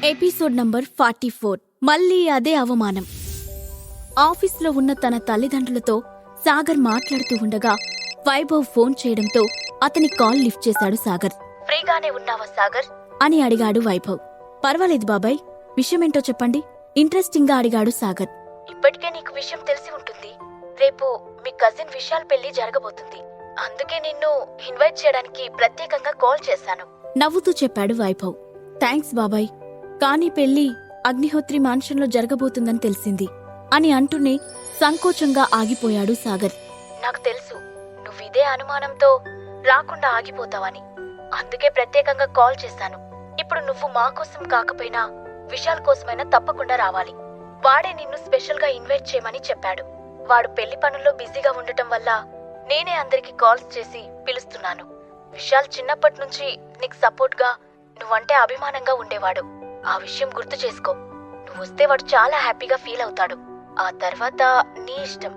Episode number 44. మళ్ళీ అదే అవమానం. ఆఫీస్లో ఉన్న తన తల్లిదండ్రులతో సాగర్ మాట్లాడుతూ ఉండగా వైభవ్ ఫోన్ చేయడంతో అతని కాల్ లిఫ్ట్ చేశాడు సాగర్. ఫ్రీగానే ఉన్నావా సాగర్ అని అడిగాడు వైభవ్. పర్వాలేదు బాబాయ్, విషయమేంటో చెప్పండి, ఇంట్రెస్టింగ్ గా అడిగాడు సాగర్. ఇప్పటికే నీకు విషయం తెలిసి ఉంటుంది. రేపు మీ కజిన్ విశాల్ పెళ్లి జరగబోతుంది. అందుకే నిన్ను ఇన్వైట్ చేయడానికి ప్రత్యేకంగా కాల్ చేశాను నవ్వుతూ చెప్పాడు వైభవ్. థ్యాంక్స్ బాబాయ్, కానీ పెళ్లి అగ్నిహోత్రి మాన్షన్లో జరగబోతుందని తెలిసింది అని అంటూనే సంకోచంగా ఆగిపోయాడు సాగర్. నాకు తెలుసు నువ్విదే అనుమానంతో రాకుండా ఆగిపోతావని, అందుకే ప్రత్యేకంగా కాల్ చేశాను. ఇప్పుడు నువ్వు మా కోసం కాకపోయినా విశాల్ కోసమైనా తప్పకుండా రావాలి. వాడే నిన్ను స్పెషల్ గా ఇన్వైట్ చేయమని చెప్పాడు. వాడు పెళ్లి పనుల్లో బిజీగా ఉండటం వల్ల నేనే అందరికి కాల్స్ చేసి పిలుస్తున్నాను. విశాల్ చిన్నప్పటి నుంచి నీకు సపోర్ట్ గా, నువ్వంటే అభిమానంగా ఉండేవాడు. ఆ విషయం గుర్తు చేసుకో. నువ్వొస్తే వాడు చాలా హ్యాపీగా ఫీల్ అవుతాడు. ఆ తర్వాత నీ ఇష్టం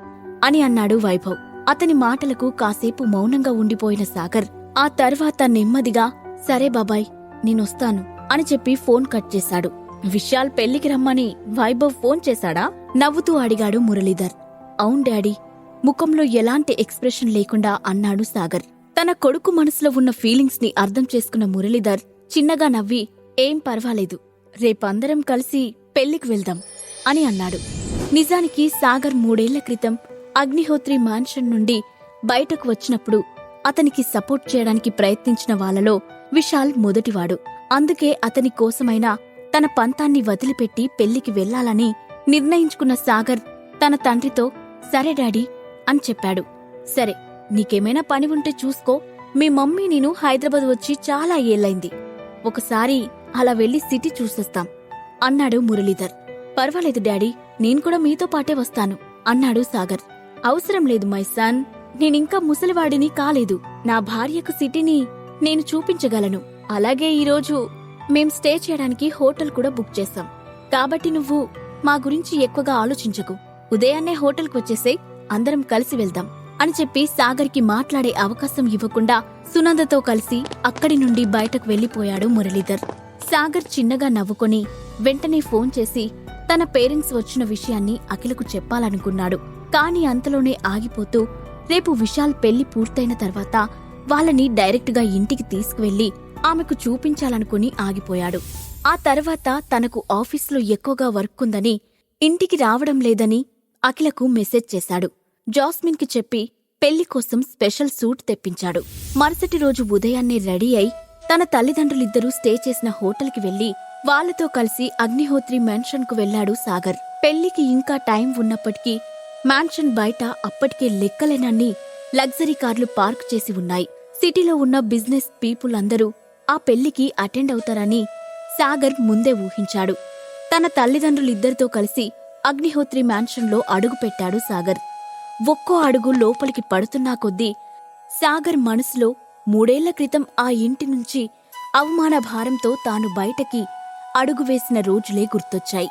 అని అన్నాడు వైభవ్. అతని మాటలకు కాసేపు మౌనంగా ఉండిపోయిన సాగర్ ఆ తర్వాత నెమ్మదిగా సరే బాబాయ్ నేనొస్తాను అని చెప్పి ఫోన్ కట్ చేశాడు. విశాల్ పెళ్లికి రమ్మని వైభవ్ ఫోన్ చేశాడా నవ్వుతూ అడిగాడు మురళీధర్. అవును డాడీ, ముఖంలో ఎలాంటి ఎక్స్ప్రెషన్ లేకుండా అన్నాడు సాగర్. తన కొడుకు మనసులో ఉన్న ఫీలింగ్స్ ని అర్థం చేసుకున్న మురళీధర్ చిన్నగా నవ్వి ఏం పర్వాలేదు, రేపందరం కలిసి పెళ్లికి వెళ్దాం అని అన్నాడు. నిజానికి సాగర్ 3 ఏళ్ల క్రితం అగ్నిహోత్రి మాన్షన్ నుండి బయటకు వచ్చినప్పుడు అతనికి సపోర్ట్ చేయడానికి ప్రయత్నించిన వాళ్లలో విశాల్ మొదటివాడు. అందుకే అతని కోసమైనా తన పంతాన్ని వదిలిపెట్టి పెళ్లికి వెళ్లాలని నిర్ణయించుకున్న సాగర్ తన తండ్రితో సరే డాడీ అని చెప్పాడు. సరే, నీకేమైనా పని ఉంటే చూసుకో. మీ మమ్మీ నేను హైదరాబాద్ వచ్చి చాలా ఏళ్లైంది. ఒకసారి అలా వెళ్లి సిటీ చూసొస్తాం అన్నాడు మురళీధర్. పర్వాలేదు డాడీ, నేను కూడా మీతో పాటే వస్తాను అన్నాడు సాగర్. అవసరం లేదు మై సన్, నేనింకా ముసలివాడిని కాలేదు. నా భార్యకు సిటీని నేను చూపించగలను. అలాగే ఈరోజు మేం స్టే చేయడానికి హోటల్ కూడా బుక్ చేశాం. కాబట్టి నువ్వు మా గురించి ఎక్కువగా ఆలోచించకు. ఉదయాన్నే హోటల్కి వచ్చేసే, అందరం కలిసి వెళ్దాం అని చెప్పి సాగర్కి మాట్లాడే అవకాశం ఇవ్వకుండా సునందతో కలిసి అక్కడి నుండి బయటకు వెళ్లిపోయాడు మురళీధర్. సాగర్ చిన్నగా నవ్వుకొని వెంటనే ఫోన్ చేసి తన పేరెంట్స్ వచ్చిన విషయాన్ని అఖిలకు చెప్పాలనుకున్నాడు. కాని అంతలోనే ఆగిపోతూ రేపు విశాల్ పెళ్లి పూర్తయిన తర్వాత వాళ్ళని డైరెక్ట్గా ఇంటికి తీసుకువెళ్లి ఆమెకు చూపించాలనుకుని ఆగిపోయాడు. ఆ తర్వాత తనకు ఆఫీస్లో ఎక్కువగా వర్క్ ఉందని, ఇంటికి రావడం లేదని అఖిలకు మెసేజ్ చేశాడు. జాస్మిన్కి చెప్పి పెళ్లి కోసం స్పెషల్ సూట్ తెప్పించాడు. మరుసటి రోజు ఉదయాన్నే రెడీ అయి తన తల్లిదండ్రులిద్దరూ స్టే చేసిన హోటల్కి వెళ్లి వాళ్లతో కలిసి అగ్నిహోత్రి మ్యాన్షన్కు వెళ్లాడు సాగర్. పెళ్లికి ఇంకా టైం ఉన్నప్పటికీ మ్యాన్షన్ బయట అప్పటికే లెక్కలేనన్ని లగ్జరీ కార్లు పార్క్ చేసి ఉన్నాయి. సిటీలో ఉన్న బిజినెస్ పీపుల్ అందరూ ఆ పెళ్లికి అటెండ్ అవుతారని సాగర్ ముందే ఊహించాడు. తన తల్లిదండ్రులిద్దరితో కలిసి అగ్నిహోత్రి మ్యాన్షన్లో అడుగుపెట్టాడు సాగర్. ఒక్కో అడుగు లోపలికి పడుతున్నా కొద్దీ సాగర్ మనసులో 3 ఏళ్ల క్రితం ఆ ఇంటి నుంచి అవమాన భారంతో తాను బయటకి అడుగు వేసిన రోజులే గుర్తొచ్చాయి.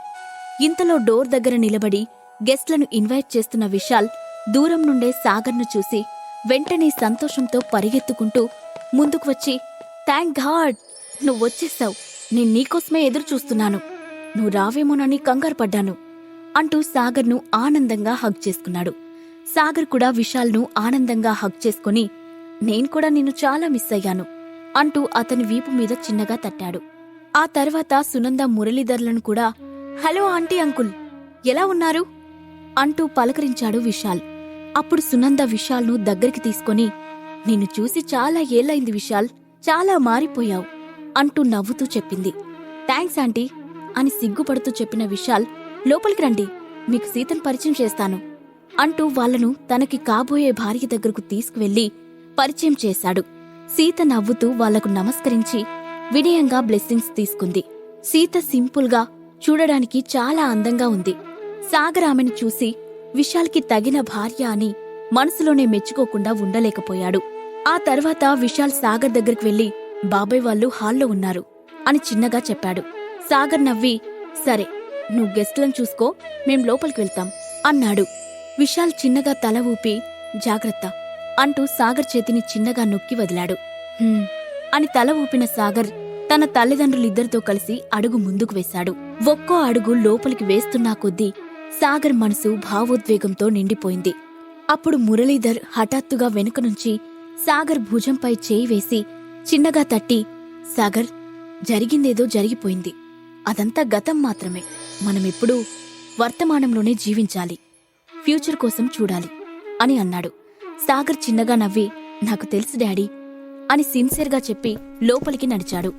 ఇంతలో డోర్ దగ్గర నిలబడి గెస్ట్లను ఇన్వైట్ చేస్తున్న విశాల్ దూరం నుండే సాగర్ను చూసి వెంటనే సంతోషంతో పరిగెత్తుకుంటూ ముందుకు వచ్చి థ్యాంక్ గాడ్ నువ్వొచ్చేశావు, నేను నీకోసమే ఎదురు చూస్తున్నాను, నువ్వు రావేమోనని కంగారు పడ్డాను అంటూ సాగర్ను ఆనందంగా హగ్ చేసుకున్నాడు. సాగర్ కూడా విశాల్ను ఆనందంగా హగ్ చేసుకుని నేను కూడా నిన్ను చాలా మిస్ అయ్యాను అంటూ అతని వీపు మీద చిన్నగా తట్టాడు. ఆ తర్వాత సునంద మురళీధర్లను కూడా హలో ఆంటీ అంకుల్ ఎలా ఉన్నారు అంటూ పలకరించాడు విశాల్. అప్పుడు సునంద విశాల్ను దగ్గరికి తీసుకొని నిన్ను చూసి చాలా ఏళ్లైంది విశాల్, చాలా మారిపోయావు అంటూ నవ్వుతూ చెప్పింది. థ్యాంక్స్ ఆంటీ అని సిగ్గుపడుతూ చెప్పిన విశాల్ లోపలికి రండి, మీకు సీతను పరిచయం చేస్తాను అంటూ వాళ్లను తనకి కాబోయే భార్య దగ్గరకు తీసుకువెళ్లి పరిచయం చేశాడు. సీత నవ్వుతూ వాళ్లకు నమస్కరించి వినయంగా బ్లెస్సింగ్స్ తీసుకుంది. సీత సింపుల్గా చూడడానికి చాలా అందంగా ఉంది. సాగర్ ఆమెను చూసి విశాల్కి తగిన భార్య అని మనసులోనే మెచ్చుకోకుండా ఉండలేకపోయాడు. ఆ తర్వాత విశాల్ సాగర్ దగ్గరికి వెళ్లి బాబాయ్ వాళ్ళు హాల్లో ఉన్నారు అని చిన్నగా చెప్పాడు. సాగర్ నవ్వి సరే నువ్వు గెస్ట్లను చూసుకో, మేం లోపలికి వెళ్తాం అన్నాడు. విశాల్ చిన్నగా తల ఊపి జాగ్రత్త అంటూ సాగర్ చేతిని చిన్నగా నొక్కి వదిలాడు. అని తల ఊపిన సాగర్ తన తల్లిదండ్రులిద్దరితో కలిసి అడుగు ముందుకు వేశాడు. ఒక్కో అడుగు లోపలికి వేస్తున్నా కొద్దీ సాగర్ మనసు భావోద్వేగంతో నిండిపోయింది. అప్పుడు మురళీధర్ హఠాత్తుగా వెనుక నుంచి సాగర్ భుజంపై చేయి వేసి చిన్నగా తట్టి, సాగర్, జరిగిందేదో జరిగిపోయింది. అదంతా గతం మాత్రమే. మనమెప్పుడూ వర్తమానంలోనే జీవించాలి, ఫ్యూచర్ కోసం చూడాలి అని అన్నాడు. సాగర్ చిన్నగా నవ్వి, నాకు తెలుసు డాడీ అని సిన్సియర్గా చెప్పి లోపలికి నడిచాడు.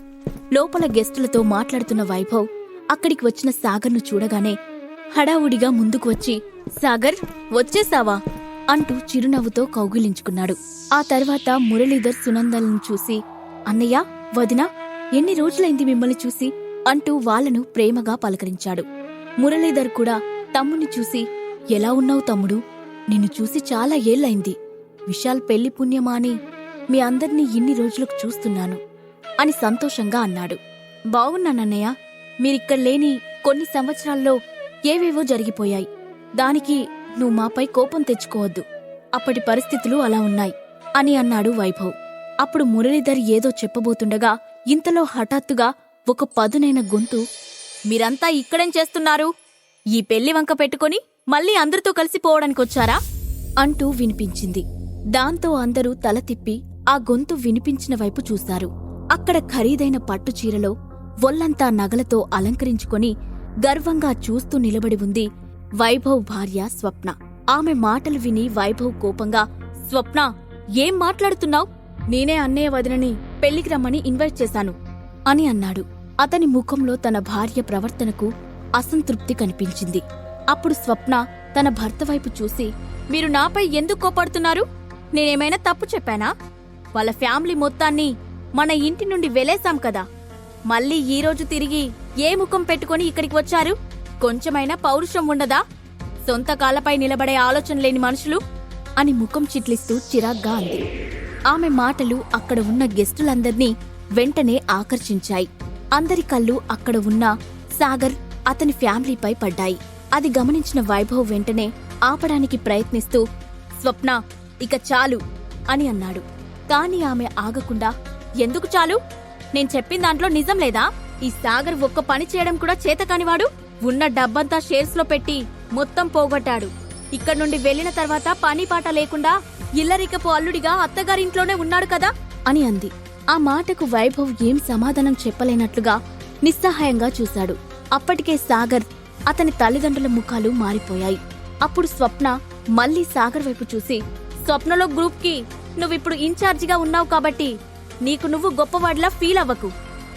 లోపల గెస్టులతో మాట్లాడుతున్న వైభవ్ అక్కడికి వచ్చిన సాగర్ను చూడగానే హడావుడిగా ముందుకు వచ్చి, సాగర్, వచ్చేసావా అంటూ చిరునవ్వుతో కౌగిలించుకున్నాడు. ఆ తర్వాత మురళీధర్ సునందలను చూసి, అన్నయ్య, వదినా, ఎన్ని రోజులైంది మిమ్మల్ని చూసి అంటూ వాళ్లను ప్రేమగా పలకరించాడు. మురళీధర్ కూడా తమ్ముణ్ణి చూసి, ఎలా ఉన్నావు తమ్ముడు, నిన్ను చూసి చాలా ఏళ్లైంది. విశాల్ పెళ్లి పుణ్యమాని మీ అందర్నీ ఇన్ని రోజులకు చూస్తున్నాను అని సంతోషంగా అన్నాడు. బాగున్నానన్నయ్య, మీరిక్కడ లేని కొన్ని సంవత్సరాల్లో ఏవేవో జరిగిపోయాయి. దానికి నువ్వు మాపై కోపం తెచ్చుకోవద్దు. అప్పటి పరిస్థితులు అలా ఉన్నాయి అని అన్నాడు వైభవ్. అప్పుడు మురళీధర్ ఏదో చెప్పబోతుండగా ఇంతలో హఠాత్తుగా ఒక పదునైన గొంతు, మీరంతా ఇక్కడేం చేస్తున్నారు? ఈ పెళ్లి వంక పెట్టుకుని మళ్ళీ అందరితో కలిసిపోవడానికొచ్చారా అంటూ వినిపించింది. దాంతో అందరూ తల తిప్పి ఆ గొంతు వినిపించిన వైపు చూశారు. అక్కడ ఖరీదైన పట్టుచీరలో ఒళ్లంతా నగలతో అలంకరించుకొని గర్వంగా చూస్తూ నిలబడి ఉంది వైభవ్ భార్య స్వప్న. ఆమె మాటలు విని వైభవ్ కోపంగా, స్వప్న, ఏం మాట్లాడుతున్నావ్? నేనే అన్నయ్య వదినని పెళ్లికి రమ్మని ఇన్వైట్ చేశాను అని అన్నాడు. అతని ముఖంలో తన భార్య ప్రవర్తనకు అసంతృప్తి కనిపించింది. అప్పుడు స్వప్న తన భర్త వైపు చూసి, మీరు నాపై ఎందుకు కోపడుతున్నారు? నేనేమైనా తప్పు చెప్పానా? వాళ్ళ ఫ్యామిలీ మొత్తాన్ని మన ఇంటి నుండి వెలేశాం కదా, మళ్ళీ ఈరోజు తిరిగి ఏ ముఖం పెట్టుకుని ఇక్కడికి వచ్చారు? కొంచెమైనా పౌరుషం ఉండదా? సొంత కాళ్ళపై నిలబడే ఆలోచన లేని మనుషులు అని ముఖం చిట్లిస్తూ చిరాగ్గా అంది. ఆమె మాటలు అక్కడ ఉన్న గెస్టులందర్నీ వెంటనే ఆకర్షించాయి. అందరి కళ్ళు అక్కడ ఉన్న సాగర్, అతని ఫ్యామిలీపై పడ్డాయి. అది గమనించిన వైభవ్ వెంటనే ఆపడానికి ప్రయత్నిస్తూ, స్వప్న, ఇక చాలు అని అన్నాడు. కాని ఆమె ఆగకుండా, ఎందుకు చాలు? నేను చెప్పిన దాంట్లో నిజం లేదా? ఈ సాగర్ ఒక్క పని చేయడం కూడా చేతకానివాడు. ఉన్న డబ్బంతా షేర్స్లో పెట్టి మొత్తం పోగొట్టాడు. ఇక్కడి నుండి వెళ్లిన తర్వాత పని పాట లేకుండా ఇల్లరికపు అల్లుడిగా అత్తగారింట్లోనే ఉన్నాడు కదా అని అంది. ఆ మాటకు వైభవ్ ఏం సమాధానం చెప్పలేనట్లుగా నిస్సహాయంగా చూశాడు. అప్పటికే సాగర్, అతని తల్లిదండ్రుల ముఖాలు మారిపోయాయి. అప్పుడు స్వప్న మళ్లీ సాగర్ వైపు చూసి, స్వప్నలో గ్రూప్కి నువ్విప్పుడు ఇన్ఛార్జిగా ఉన్నావు కాబట్టి నీకు నువ్వు గొప్పవాడిలా ఫీల్ అవ్వకు.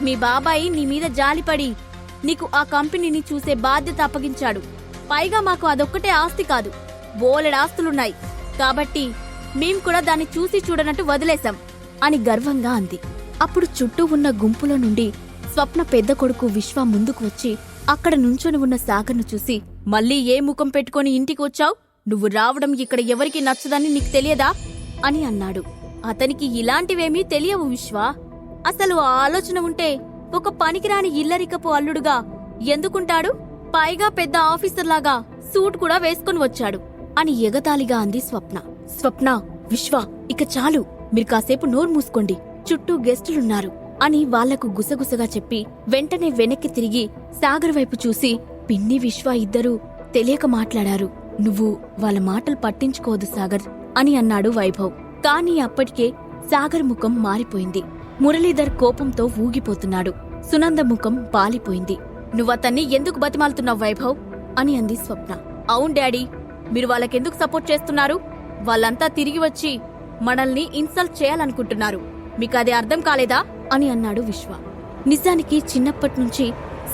మీ బాబాయి నీ మీద జాలిపడి నీకు ఆ కంపెనీని చూసే బాధ్యత అప్పగించాడు. పైగా మాకు అదొక్కటే ఆస్తి కాదు, బోలెడాస్తులున్నాయి. కాబట్టి మేం కూడా దాన్ని చూసి చూడనట్టు వదిలేశాం అని గర్వంగా అంది. అప్పుడు చుట్టూ ఉన్న గుంపులో నుండి స్వప్న పెద్ద కొడుకు విశ్వ ముందుకు వచ్చి అక్కడ నుంచొని ఉన్న సాగర్ను చూసి, మళ్ళీ ఏ ముఖం పెట్టుకుని ఇంటికి వచ్చావు? నువ్వు రావడం ఇక్కడ ఎవరికి నచ్చదని నీకు తెలియదా అని అన్నాడు. అతనికి ఇలాంటివేమీ తెలియవు విశ్వా. అసలు ఆ ఆలోచన ఉంటే ఒక పనికిరాని ఇల్లరికపు అల్లుడుగా ఎందుకుంటాడు? పైగా పెద్ద ఆఫీసర్లాగా సూట్ కూడా వేసుకుని వచ్చాడు అని ఎగతాళిగా అంది స్వప్న. స్వప్న, విశ్వ, ఇక చాలు, మీరు కాసేపు నోరు మూసుకోండి, చుట్టూ గెస్టులున్నారు అని వాళ్లకు గుసగుసగా చెప్పి వెంటనే వెనక్కి తిరిగి సాగర్ వైపు చూసి, పిన్ని, విశ్వ ఇద్దరూ తెలియక మాట్లాడారు. నువ్వు వాళ్ళ మాటలు పట్టించుకోవద్దు సాగర్ అని అన్నాడు వైభవ్. కాని అప్పటికే సాగర్ ముఖం మారిపోయింది. మురళీధర్ కోపంతో ఊగిపోతున్నాడు. సునంద ముఖం పాలిపోయింది. నువ్వతన్ని ఎందుకు బతిమాలుతున్నావు వైభవ్ అని అంది స్వప్న. అవును డాడీ, మీరు వాళ్ళకెందుకు సపోర్ట్ చేస్తున్నారు? వాళ్ళంతా తిరిగి వచ్చి మనల్ని ఇన్సల్ట్ చేయాలనుకుంటున్నారు. మీకది అర్థం కాలేదా అని అన్నాడు విశ్వ. నిజానికి చిన్నప్పట్నుంచి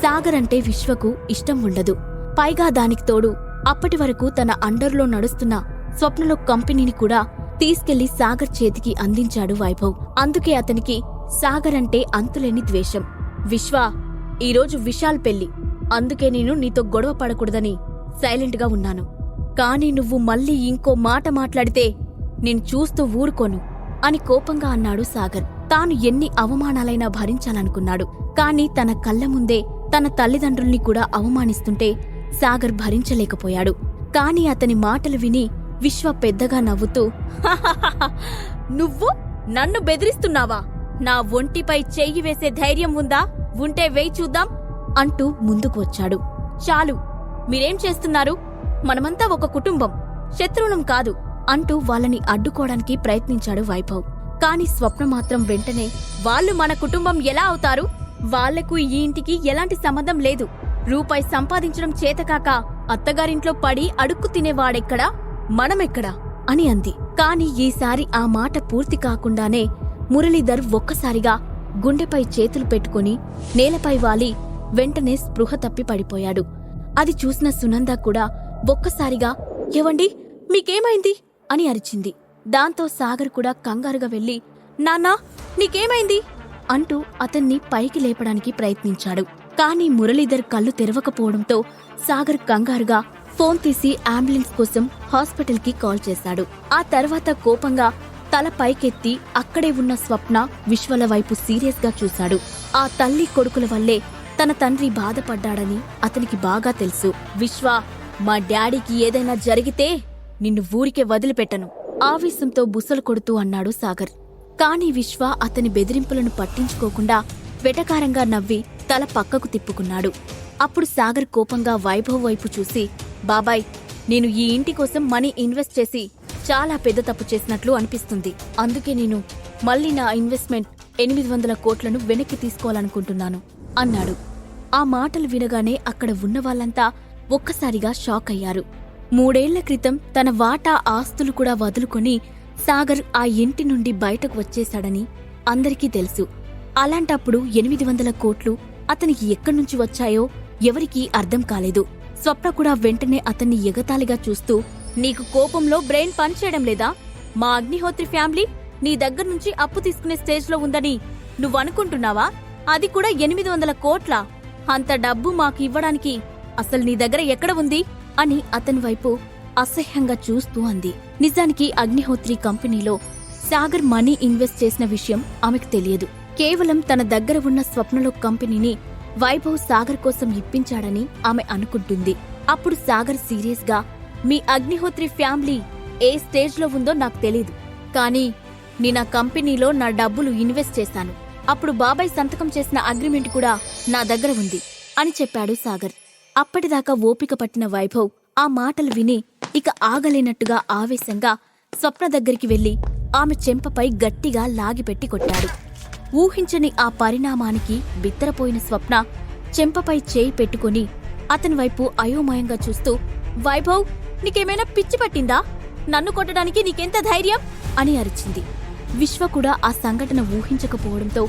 సాగర్ అంటే విశ్వకు ఇష్టం ఉండదు. పైగా దానికి తోడు అప్పటి వరకు తన అండర్లో నడుస్తున్న స్వప్నలో కంపెనీని కూడా తీసుకెళ్లి సాగర్ చేతికి అందించాడు వైభవ్. అందుకే అతనికి సాగర్ అంటే అంతులేని ద్వేషం. విశ్వ, ఈరోజు విశాల్ పెళ్లి, అందుకే నేను నీతో గొడవ పడకూడదని సైలెంట్గా ఉన్నాను. కాని నువ్వు మళ్ళీ ఇంకో మాట మాట్లాడితే నేను చూస్తూ ఊరుకోను అని కోపంగా అన్నాడు సాగర్. తాను ఎన్ని అవమానాలైనా భరించాలనుకున్నాడు. కాని తన కళ్ల ముందే తన తల్లిదండ్రుల్ని కూడా అవమానిస్తుంటే సాగర్ భరించలేకపోయాడు. కాని అతని మాటలు విని విశ్వ పెద్దగా నవ్వుతూ, నువ్వు నన్ను బెదిరిస్తున్నావా? నా ఒంటిపై చెయ్యి వేసే ధైర్యం ఉందా? ఉంటే వేయి చూద్దాం అంటూ ముందుకు వచ్చాడు. చాలు, మీరేం చేస్తున్నారు? మనమంతా ఒక కుటుంబం, శత్రువులం కాదు అంటూ వాళ్ళని అడ్డుకోవడానికి ప్రయత్నించాడు వైభవ్. కాని స్వప్న మాత్రం వెంటనే, వాళ్ళు మన కుటుంబం ఎలా అవుతారు? వాళ్లకు ఈ ఇంటికి ఎలాంటి సంబంధం లేదు. రూపాయి సంపాదించడం చేతకాక అత్తగారింట్లో పడి అడుక్కు తినేవాడెక్కడా, మనమెక్కడా అని అంది. కాని ఈసారి ఆ మాట పూర్తి కాకుండానే మురళీధర్ ఒక్కసారిగా గుండెపై చేతులు పెట్టుకుని నేలపై వాలి వెంటనే స్పృహ తప్పి పడిపోయాడు. అది చూసిన సునంద కూడా ఒక్కసారిగా ఏవండి, మీకేమైంది అని అరిచింది. దాంతో సాగర్ కూడా కంగారుగా వెళ్లి, నాన్నా నీకేమైంది అంటూ అతన్ని పైకి లేపడానికి ప్రయత్నించాడు. కాని మురళీధర్ కళ్ళు తెరవకపోవడంతో సాగర్ కంగారుగా ఫోన్ తీసి అంబులెన్స్ కోసం హాస్పిటల్కి కాల్ చేశాడు. ఆ తర్వాత కోపంగా తల పైకెత్తి అక్కడే ఉన్న స్వప్న, విశ్వల వైపు సీరియస్ గా చూశాడు. ఆ తల్లి కొడుకుల వల్లే తన తండ్రి బాధపడ్డాడని అతనికి బాగా తెలుసు. విశ్వ, మా డాడీకి ఏదైనా జరిగితే నిన్ను ఊరికే వదిలిపెట్టను ఆవేశంతో బుసలు కొడుతూ అన్నాడు సాగర్. కాని విశ్వ అతని బెదిరింపులను పట్టించుకోకుండా వెటకారంగా నవ్వి తల పక్కకు తిప్పుకున్నాడు. అప్పుడు సాగర్ కోపంగా వైభవ్ వైపు చూసి, బాబాయ్, నేను ఈ ఇంటి కోసం మనీ ఇన్వెస్ట్ చేసి చాలా పెద్ద తప్పు చేసినట్లు అనిపిస్తుంది. అందుకే నేను మళ్ళీ నా ఇన్వెస్ట్మెంట్ 800 కోట్లను వెనక్కి తీసుకోవాలనుకుంటున్నాను అన్నాడు. ఆ మాటలు వినగానే అక్కడ ఉన్న వాళ్ళంతా ఒక్కసారిగా షాక్ అయ్యారు. 3 ఏళ్ల క్రితం తన వాటా ఆస్తులు కూడా వదులుకొని సాగర్ ఆ ఇంటి నుండి బయటకు వచ్చేశాడని అందరికీ తెలుసు. అలాంటప్పుడు 800 కోట్లు అతనికి ఎక్కడ్నుంచి వచ్చాయో ఎవరికీ అర్థం కాలేదు. స్వప్న కూడా వెంటనే అతన్ని ఎగతాళిగా చూస్తూ, నీకు కోపంలో బ్రెయిన్ పనిచేయడం లేదా? మా అగ్నిహోత్రి ఫ్యామిలీ నీ దగ్గర్నుంచి అప్పు తీసుకునే స్టేజ్లో ఉందని నువ్వనుకుంటున్నావా? అది కూడా 800 కోట్ల! అంత డబ్బు మాకు ఇవ్వడానికి అసలు నీ దగ్గర ఎక్కడ ఉంది అని అతని వైపు అసహ్యంగా చూస్తూ అంది. నిజానికి అగ్నిహోత్రి కంపెనీలో సాగర్ మనీ ఇన్వెస్ట్ చేసిన విషయం ఆమెకు తెలియదు. కేవలం తన దగ్గర ఉన్న స్వప్నలో కంపెనీని వైభవ్ సాగర్ కోసం ఇప్పించాడని ఆమె అనుకుంటుంది. అప్పుడు సాగర్ సీరియస్ గా, మీ అగ్నిహోత్రి ఫ్యామిలీ ఏ స్టేజ్లో ఉందో నాకు తెలీదు, కానీ నేనా కంపెనీలో నా డబ్బులు ఇన్వెస్ట్ చేశాను. అప్పుడు బాబాయ్ సంతకం చేసిన అగ్రిమెంట్ కూడా నా దగ్గర ఉంది అని చెప్పాడు సాగర్. అప్పటిదాకా ఓపిక పట్టిన వైభవ్ ఆ మాటలు విని ఇక ఆగలేనట్టుగా ఆవేశంగా స్వప్న దగ్గరికి వెళ్లి ఆమె చెంపపై గట్టిగా లాగిపెట్టి కొట్టాడు. ఊహించని ఆ పరిణామానికి బిత్తరపోయిన స్వప్న చెంపపై చేయి పెట్టుకుని అతని వైపు అయోమయంగా చూస్తూ, వైభవ్, నీకేమైనా పిచ్చి పట్టిందా? నన్ను కొట్టడానికి నీకెంత ధైర్యం అని అరిచింది. విశ్వ కూడా ఆ సంఘటన ఊహించకపోవడంతో,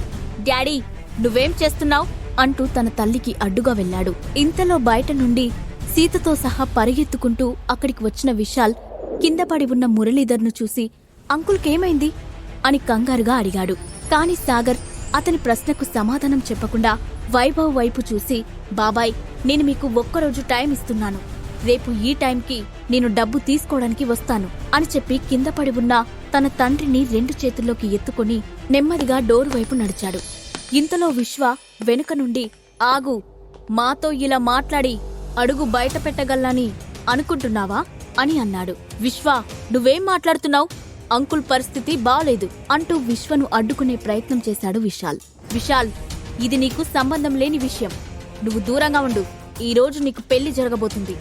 డాడీ నువ్వేం చేస్తున్నావ్ అంటూ తన తల్లికి అడ్డుగా వెళ్లాడు. ఇంతలో బయట నుండి సీతతో సహా పరిగెత్తుకుంటూ అక్కడికి వచ్చిన విశాల్ కిందపడి ఉన్న మురళీధర్ను చూసి, అంకుల్కేమైంది అని కంగారుగా అడిగాడు. కాని సాగర్ అతని ప్రశ్నకు సమాధానం చెప్పకుండా వైభవ్ వైపు చూసి, బాబాయ్, నేను మీకు ఒక్కరోజు టైం ఇస్తున్నాను. రేపు ఈ టైంకి నేను డబ్బు తీసుకోవడానికి వస్తాను అని చెప్పి కిందపడి ఉన్న తన తండ్రిని 2 చేతుల్లోకి ఎత్తుకుని నెమ్మదిగా డోరు వైపు నడిచాడు. ఇంతలో విశ్వ వెనుక నుండి, ఆగు, మాతో ఇలా మాట్లాడి అడుగు బయట పెట్టగలని అనుకుంటున్నావా అని అన్నాడు. విశ్వ, నువ్వేం మాట్లాడుతున్నావు? అంకుల్ పరిస్థితి బాలేదు అంటూ విశ్వను అడ్డుకునే ప్రయత్నం చేశాడు విశాల్. విశాల్, ఇది నీకు సంబంధం లేని విషయం. నువ్వు దూరంగా ఉండు. ఈ రోజు నీకు పెళ్లి జరగబోతుంది.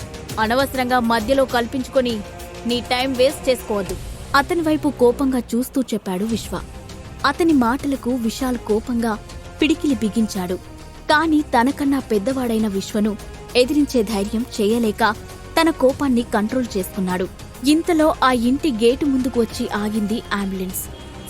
అనవసరంగా మధ్యలో కల్పించుకొని నీ టైం వేస్ట్ చేసుకోవద్దు అతని వైపు కోపంగా చూస్తూ చెప్పాడు విశ్వ. అతని మాటలకు విశాల్ కోపంగా పిడికిలి బిగించాడు. కాని తనకన్నా పెద్దవాడైన విశ్వను ఎదిరించే ధైర్యం చేయలేక తన కోపాన్ని కంట్రోల్ చేసుకున్నాడు. ఇంతలో ఆ ఇంటి గేటు ముందుకు వచ్చి ఆగింది అంబులెన్స్.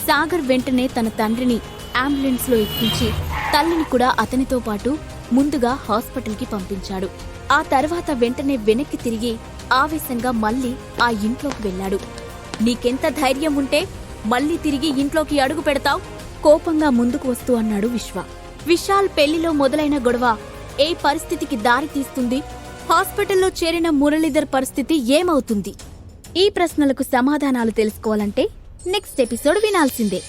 సాగర్ వెంటనే తన తండ్రిని అంబులెన్స్ లో ఎక్కించి తల్లిని కూడా అతనితో పాటు ముందుగా హాస్పిటల్కి పంపించాడు. ఆ తర్వాత వెంటనే వెనక్కి తిరిగి ఆవేశంగా మళ్లీ ఆ ఇంట్లోకి వెళ్లాడు. నీకెంత ధైర్యం ఉంటే మళ్లీ తిరిగి ఇంట్లోకి అడుగు పెడతావ్? కోపంగా ముందుకు వస్తూ అన్నాడు విశ్వ. విశాల్ పెళ్లిలో మొదలైన గొడవ ఏ పరిస్థితికి దారి తీస్తుంది? హాస్పిటల్లో చేరిన మురళీధర్ పరిస్థితి ఏమవుతుంది? ఈ ప్రశ్నలకు సమాధానాలు తెలుసుకోవాలంటే నెక్స్ట్ ఎపిసోడ్ వినాల్సిందే.